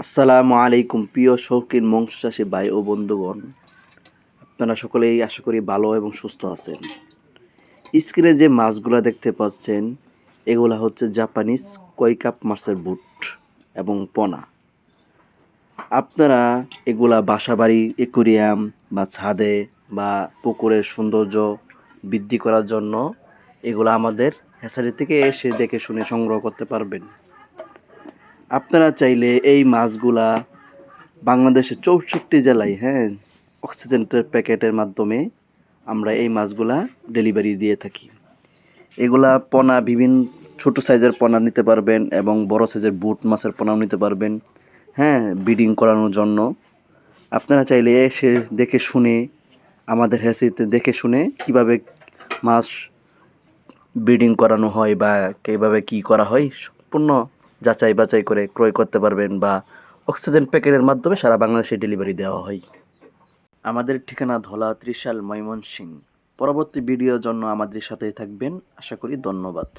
আসসালামু আলাইকুম প্রিয় শৌখিন মৎস্য চাষী ভাই ও বন্ধুগণ, আপনারা সকলেই আশা করি ভালো এবং সুস্থ আছেন। স্ক্রিনে যে মাছগুলা দেখতে পাচ্ছেন এগুলা হচ্ছে জাপানিজ কই কাপ মাছের বুট এবং পোনা। আপনারা এগুলা বাসাবাড়ি অ্যাকুরিয়াম বা ছাদে বা পুকুরের সৌন্দর্য বৃদ্ধি করার জন্য এগুলা আমাদের হ্যাচারি থেকে এসে দেখে শুনে সংগ্রহ করতে পারবেন। আপনারা চাইলে এই মাছগুলা বাংলাদেশের 64 জেলায় অক্সিজেন প্যাকেটের মাধ্যমে আমরা এই মাছগুলা ডেলিভারি দিয়ে থাকি। এগুলা পোনা বিভিন্ন ছোট সাইজের পোনা নিতে পারবেন এবং বড় সাইজের বুট মাছের পোনাও নিতে পারবেন, ব্রিডিং করানোর জন্য। আপনারা চাইলে এসে দেখে শুনে আমাদের হ্যাচারিতে দেখে শুনে কিভাবে মাছ ব্রিডিং করানো হয় বা কীভাবে কী করা হয় সম্পূর্ণ যাচাই বাছাই করে ক্রয় করতে পারবেন, বা অক্সিজেন প্যাকেটের মাধ্যমে সারা বাংলাদেশে ডেলিভারি দেওয়া হয়। আমাদের ঠিকানা ধলা ত্রিশাল ময়মনসিংহ। পরবর্তী ভিডিওর জন্য আমাদের সাথেই থাকবেন, আশা করি। ধন্যবাদ।